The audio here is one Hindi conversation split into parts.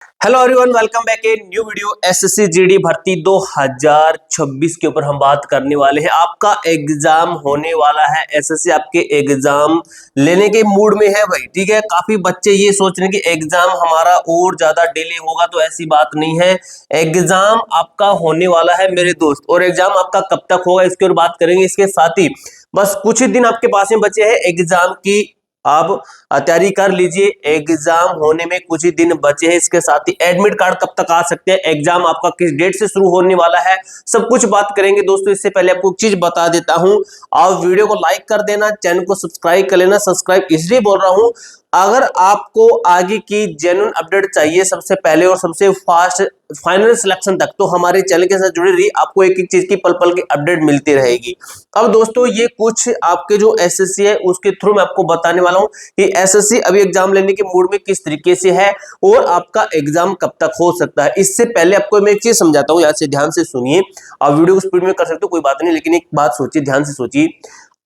Hello everyone, welcome back a new video. SSC GD भर्ती 2026 के ऊपर हम बात करने वाले हैं। आपका एग्जाम होने वाला है। एसएससी आपके एग्जाम लेने के मूड में है भाई, ठीक है। काफी बच्चे ये सोच रहे हैं कि एग्जाम हमारा और ज्यादा डिले होगा, तो ऐसी बात नहीं है। एग्जाम आपका होने वाला है मेरे दोस्त, और एग्जाम आपका कब तक होगा इसके और बात करेंगे। इसके साथ ही बस कुछ ही दिन आपके पास में बचे हैं एग्जाम की, आप तैयारी कर लीजिए। एग्जाम होने में कुछ ही दिन बचे हैं। इसके साथ ही एडमिट कार्ड कब तक आ सकते हैं, एग्जाम आपका किस डेट से शुरू होने वाला है, सब कुछ बात करेंगे दोस्तों। इससे पहले आपको एक चीज बता देता हूं, आप वीडियो को लाइक कर देना, चैनल को सब्सक्राइब कर लेना। सब्सक्राइब इसलिए बोल रहा हूं, अगर आपको आगे की जेन्युइन अपडेट चाहिए सबसे पहले और सबसे फास्ट फाइनल सिलेक्शन तक, तो हमारे चैनल के साथ जुड़े रहिए। आपको एक एक चीज की पल पल की अपडेट मिलती रहेगी। अब दोस्तों, ये कुछ आपके जो एसएससी है उसके थ्रू मैं आपको बताने वाला हूं कि एसएससी अभी एग्जाम लेने के मूड में किस तरीके से है और आपका एग्जाम कब तक हो सकता है। इससे पहले आपको मैं एक चीज समझाता हूं, याद से ध्यान से सुनिए। आप वीडियो को स्पीड में कर सकते हो, कोई बात नहीं, लेकिन एक बात सोचिए, ध्यान से सोचिए।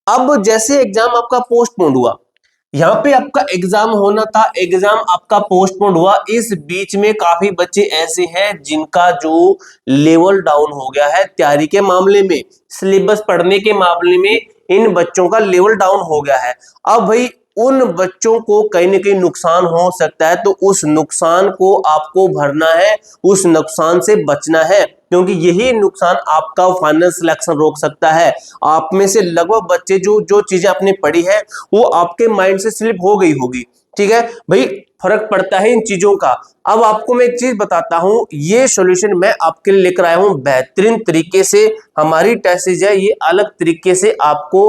अब जैसे एग्जाम आपका पोस्टपोन हुआ, यहाँ पे आपका एग्जाम होना था, एग्जाम आपका पोस्टपोन हुआ। इस बीच में काफी बच्चे ऐसे हैं जिनका जो लेवल डाउन हो गया है तैयारी के मामले में, सिलेबस पढ़ने के मामले में इन बच्चों का लेवल डाउन हो गया है। अब भाई उन बच्चों को कहीं ना कहीं नुकसान हो सकता है, तो उस नुकसान को आपको भरना है, उस नुकसान से बचना है, क्योंकि यही नुकसान आपका फाइनल सिलेक्शन रोक सकता है। आप में से लगभग बच्चे जो जो चीजें आपने पढ़ी है वो आपके माइंड से स्लिप हो गई होगी, ठीक है भाई, फर्क पड़ता है इन चीजों का। अब आपको मैं एक चीज बताता हूं, ये सॉल्यूशन मैं आपके लिए लेकर आया हूं बेहतरीन तरीके से। हमारी टेस्ट सीरीज है, ये अलग तरीके से आपको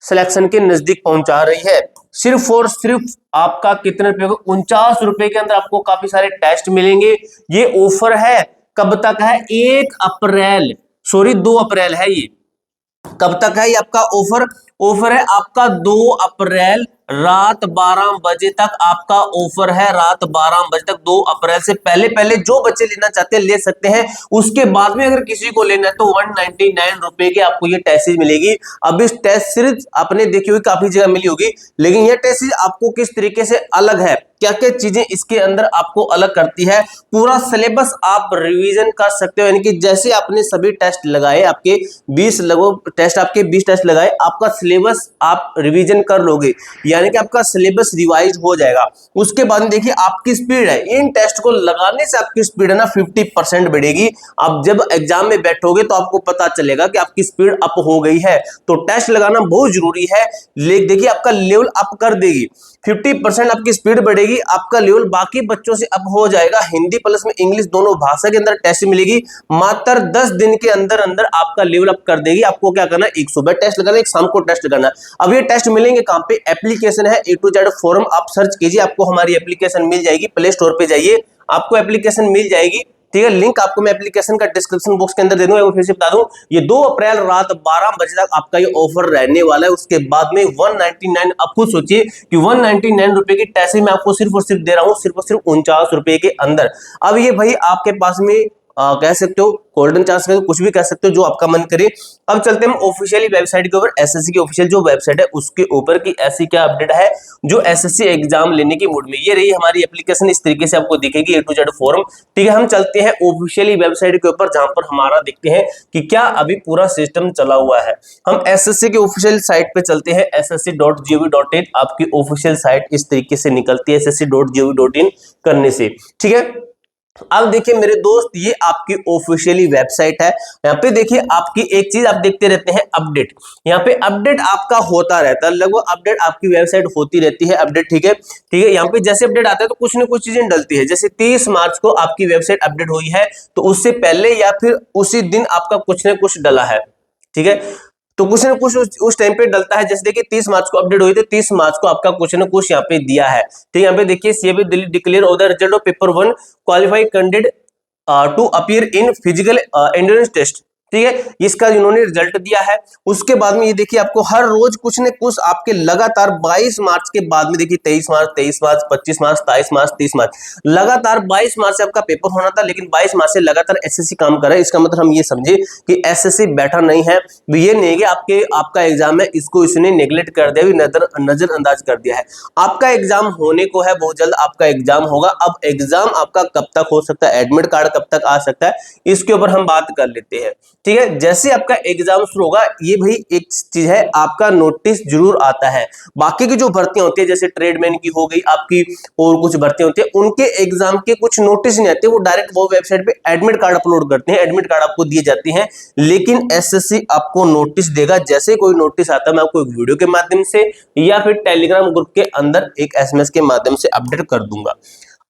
सिलेक्शन के नजदीक पहुंचा रही है। सिर्फ और सिर्फ आपका कितने रुपए को, 49 रुपए के अंदर आपको काफी सारे टेस्ट मिलेंगे। ये ऑफर है, कब तक है? 1 अप्रैल, सॉरी 2 अप्रैल है ये। कब तक है ये आपका ऑफर? ऑफर है आपका 2 अप्रैल रात 12 बजे तक आपका ऑफर है। रात 12 बजे तक 2 अप्रैल से पहले पहले जो बच्चे लेना चाहते हैं ले सकते हैं। उसके बाद में अगर किसी को लेना है तो 199 रुपए की आपको ये टेस्ट सीरीज मिलेगी। अब इस टेस्ट सीरीज आपने देखी हुई काफी जगह मिली होगी, लेकिन यह टेस्ट सीरीज आपको किस तरीके से अलग है, क्या क्या चीजें इसके अंदर आपको अलग करती है, पूरा सिलेबस आप रिवीजन कर सकते हो। यानी कि जैसे आपने सभी टेस्ट लगाए, आपके 20 लगभग टेस्ट, आपके 20 टेस्ट लगाए, आपका सिलेबस आप रिवीजन कर लोगे, यानी कि आपका सिलेबस रिवाइज हो जाएगा। उसके बाद देखिए आपकी स्पीड है, इन टेस्ट को लगाने से आपकी स्पीड है ना 50% बढ़ेगी। आप जब एग्जाम में बैठोगे तो आपको पता चलेगा कि आपकी स्पीड अप हो गई है। तो टेस्ट लगाना बहुत जरूरी है। देखिए आपका लेवल अप कर देगी, 50% आपकी स्पीड बढ़ेगी, आपका लेवल बाकी बच्चों से अप हो जाएगा। हिंदी प्लस में इंग्लिश दोनों भाषा के अंदर टेस्ट मिलेगी। मात्र 10 दिन के अंदर अंदर आपका लेवल अप कर देगी। आपको क्या करना है, एक सुबह टेस्ट लगाना है, एक शाम को टेस्ट लगाना है। अब ये टेस्ट मिलेंगे कहां पे? एप्लीकेशन है A to Z फोरम, आप सर्च कीजिए, आपको हमारी एप्लीकेशन मिल जाएगी। प्ले स्टोर पे जाइए, आपको एप्लीकेशन मिल जाएगी, ठीक है। लिंक आपको मैं एप्लीकेशन का डिस्क्रिप्शन बॉक्स के अंदर दे दूंगा। फिर से बता दूं, ये 2 अप्रैल रात 12 बजे तक आपका ये ऑफर रहने वाला है। उसके बाद में 199, आप खुद सोचिए कि 199 रुपए की टैक्सी मैं आपको सिर्फ और सिर्फ दे रहा हूं, सिर्फ और सिर्फ 49 रुपए के अंदर। अब ये भाई आपके पास में कह सकते हो गोल्डन चांस, कुछ भी कह सकते हो, जो आपका मन करे। अब चलते हैं ऑफिशियली वेबसाइट के ऊपर, एसएससी की ऑफिशियल जो वेबसाइट है उसके ऊपर की ऐसी क्या अपडेट है जो एसएससी एग्जाम लेने की मूड में। ये रही हमारी एप्लीकेशन, इस तरीके से आपको दिखेगी A to Z फोरम, ठीक है। हम चलते हैं ऑफिशियली वेबसाइट के ऊपर, जहां पर हमारा देखते हैं कि क्या अभी पूरा सिस्टम चला हुआ है। हम एसएससी की ऑफिशियल साइट पे चलते हैं, ssc.gov.in। आपकी ऑफिशियल साइट इस तरीके से निकलती है ssc.gov.in करने से, ठीक है। अब देखिए मेरे दोस्त, ये आपकी ऑफिशियली वेबसाइट है। यहाँ पे देखिए आपकी एक चीज आप देखते रहते हैं, अपडेट। यहाँ पे अपडेट आपका होता रहता है, लगभग अपडेट आपकी वेबसाइट होती रहती है अपडेट, ठीक है, ठीक है। यहाँ पे जैसे अपडेट आता है तो कुछ ना कुछ चीजें डलती है। जैसे 30 मार्च को आपकी वेबसाइट अपडेट हुई है, तो उससे पहले या फिर उसी दिन आपका कुछ ना कुछ डला है, ठीक है। तो कुछ ना कुछ उस टाइम पे डलता है। जैसे देखिए 30 मार्च को अपडेट हुई थी, 30 मार्च को आपका कुछ ना कुछ यहाँ पे दिया है, ठीक है। यहाँ पे देखिए CB Delhi declare of the result of paper 1 qualified candidate to appear in physical endurance test, ठीक है, इसका इन्होंने रिजल्ट दिया है। उसके बाद में ये देखिए आपको हर रोज कुछ न कुछ आपके लगातार 22 मार्च के बाद में देखिए 23 मार्च, 23 मार्च, 25 मार्च, 27 मार्च, 30 मार्च, लगातार 22 मार्च से आपका पेपर होना था, लेकिन 22 मार्च से लगातार एसएससी काम कर रहा है। इसका मतलब हम ये समझे कि एसएससी बैठा नहीं है, ये नहीं है कि आपका एग्जाम है इसको इसने नेग्लेक्ट कर दिया, नजरअंदाज कर दिया है। आपका एग्जाम होने को है, बहुत जल्द आपका एग्जाम होगा। अब एग्जाम आपका कब तक हो सकता है, एडमिट कार्ड कब तक आ सकता है, इसके ऊपर हम बात कर लेते हैं। ठीक है, जैसे आपका एग्जाम शुरू होगा, ये भाई एक चीज है, आपका नोटिस जरूर आता है। बाकी की जो भर्तियां होती है जैसे ट्रेडमैन की हो गई आपकी, और कुछ भर्तियां होती है, उनके एग्जाम के कुछ नोटिस नहीं आते, वो डायरेक्ट वो वेबसाइट पे एडमिट कार्ड अपलोड करते हैं, एडमिट कार्ड आपको दिए जाते हैं। लेकिन एसएससी आपको नोटिस देगा, जैसे कोई नोटिस आता है मैं आपको एक वीडियो के माध्यम से या फिर टेलीग्राम ग्रुप के अंदर एक एसएमएस के माध्यम से अपडेट कर दूंगा।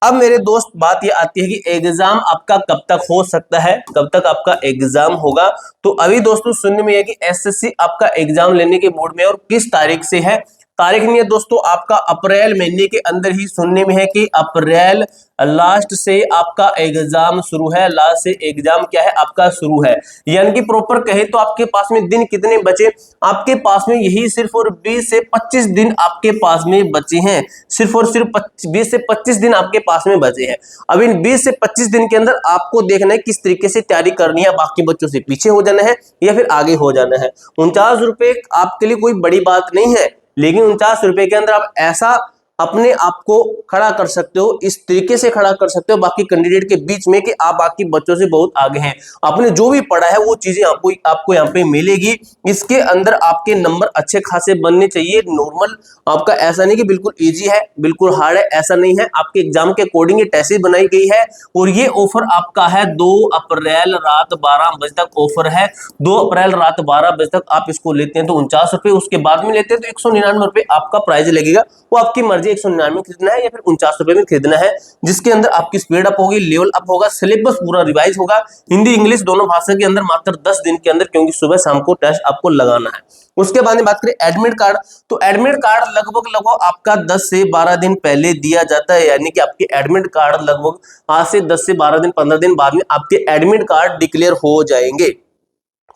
अब मेरे दोस्त बात ये आती है कि एग्जाम आपका कब तक हो सकता है, कब तक आपका एग्जाम होगा। तो अभी दोस्तों सुनने में है कि एसएससी आपका एग्जाम लेने के मूड में, और किस तारीख से है, तारीख नहीं है दोस्तों, आपका अप्रैल महीने के अंदर ही सुनने में है कि अप्रैल लास्ट से आपका एग्जाम शुरू है। लास्ट से एग्जाम क्या है आपका शुरू है, यानी कि प्रॉपर कहे तो आपके पास में दिन कितने बचे, आपके पास में यही सिर्फ और 20 से 25 दिन आपके पास में बचे हैं, सिर्फ और सिर्फ 20 से 25 दिन आपके पास में बचे हैं। अब इन 20 से 25 दिन के अंदर आपको देखना है किस तरीके से तैयारी करनी है, बाकी बच्चों से पीछे हो जाना है या फिर आगे हो जाना है। 49 रुपए आपके लिए कोई बड़ी बात नहीं है, लेकिन 49 रुपए के अंदर आप ऐसा अपने आप को खड़ा कर सकते हो, इस तरीके से खड़ा कर सकते हो बाकी कैंडिडेट के बीच में कि आप बाकी बच्चों से बहुत आगे हैं। आपने जो भी पढ़ा है वो चीजें आपको यहाँ पे मिलेगी। इसके अंदर आपके नंबर अच्छे खासे बनने चाहिए। नॉर्मल आपका ऐसा नहीं कि बिल्कुल इजी है, बिल्कुल हार्ड है, ऐसा नहीं है। आपके एग्जाम के अकॉर्डिंग ये टेस्ट बनाई गई है, और ये ऑफर आपका है 2 अप्रैल रात 12 बजे तक ऑफर है। 2 अप्रैल रात 12 बजे तक आप इसको लेते हैं तो 49 रुपए, उसके बाद में लेते हैं तो 199 रुपए आपका प्राइस लगेगा। वो आपकी मर्जी 199 में खरीदना है या फिर 49 रुपए में खरीदना है, जिसके अंदर आपकी स्पीड अप होगी, लेवल अप होगा, सिलेबस पूरा रिवाइज होगा, हिंदी इंग्लिश दोनों भाषा के अंदर मात्र 10 दिन के अंदर, क्योंकि सुबह शाम को टेस्ट आपको लगाना है। उसके बाद में बात करें एडमिट कार्ड, तो एडमिट कार्ड लगभग आपका 10 से 12 दिन पहले दिया जाता है, यानी कि आपके एडमिट कार्ड लगभग आज से 10 से 12 दिन 15 दिन बाद में आपके एडमिट कार्ड डिक्लेयर हो जाएंगे।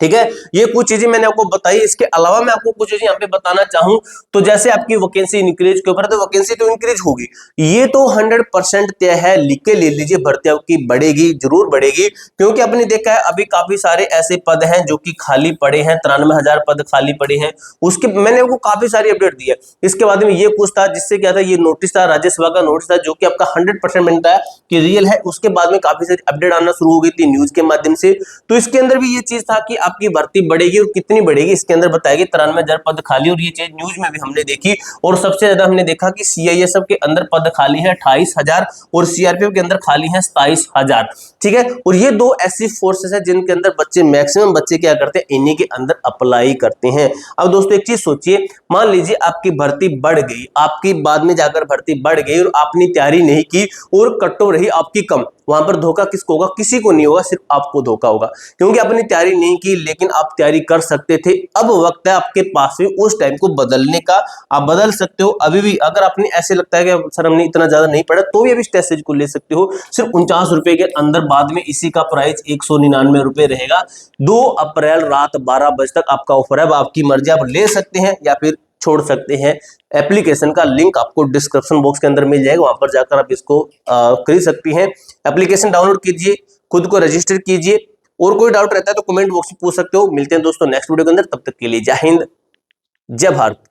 ठीक है, ये कुछ चीजें मैंने आपको बताई। इसके अलावा मैं आपको कुछ चीजें यहाँ पे बताना चाहूं, तो जैसे आपकी वैकेंसी इंक्रीज के ऊपर, तो वैकेंसी तो इंक्रीज होगी, ये तो 100% तय है, लिख के ले लीजिए, भर्तियां की बढ़ेगी, जरूर बढ़ेगी, क्योंकि आपने देखा है अभी काफी सारे ऐसे पद हैं जो कि खाली पड़े हैं, 93,000 पद खाली पड़े हैं। उसके मैंने आपको काफी सारी अपडेट दी है। इसके बाद में ये कुछ था जिससे क्या था, ये नोटिस था, राज्यसभा का नोटिस था, जो कि आपका 100% बनता है कि रियल है। उसके बाद में काफी सारी अपडेट आना शुरू हो गई थी न्यूज के माध्यम से, तो इसके अंदर भी ये चीज था कि आपकी भर्ती बढ़ेगी, और कितनी बढ़ेगी इसके अंदर बताएगी, 93,000 पद खाली, और ये चीज न्यूज में भी हमने देखी। और सबसे ज्यादा हमने देखा कि सीआईएसएफ के अंदर पद खाली है 28,000, और सीआरपीएफ के अंदर खाली है 27,000। ठीक है, और ये दो ऐसी फोर्सेस है जिनके अंदर बच्चे, मैक्सिमम बच्चे क्या करते हैं, इन्हीं के अंदर अप्लाई करते हैं। अब दोस्तों एक चीज सोचिए, मान लीजिए आपकी भर्ती बढ़ गई, आपकी बाद में जाकर भर्ती बढ़ गई और आपने तैयारी नहीं की और कट रही आपकी कम, वहां पर धोखा किसको होगा, किसी को नहीं होगा, सिर्फ आपको धोखा होगा, क्योंकि आपने तैयारी नहीं की, लेकिन आप तैयारी कर सकते थे। अब वक्त है आपके पास में उस टाइम को बदलने का, आप बदल सकते हो अभी भी। अगर आपने ऐसे लगता है कि सर हमने इतना ज्यादा नहीं पढ़ा, तो भी अभी टेस्ट को ले सकते हो, सिर्फ 49 रुपए के अंदर। बाद में इसी का प्राइस 199 रुपए रहेगा। 2 अप्रैल रात 12 बजे तक आपका ऑफर है, आपकी मर्जी, आप ले सकते हैं या फिर छोड़ सकते हैं। एप्लीकेशन का लिंक आपको डिस्क्रिप्शन बॉक्स के अंदर मिल जाएगा, वहां पर जाकर आप इसको खरीद सकती हैं। एप्लीकेशन डाउनलोड कीजिए, खुद को रजिस्टर कीजिए, और कोई डाउट रहता है तो कमेंट बॉक्स में पूछ सकते हो। मिलते हैं दोस्तों नेक्स्ट वीडियो के अंदर, तब तक के लिए जय हिंद, जय भारत।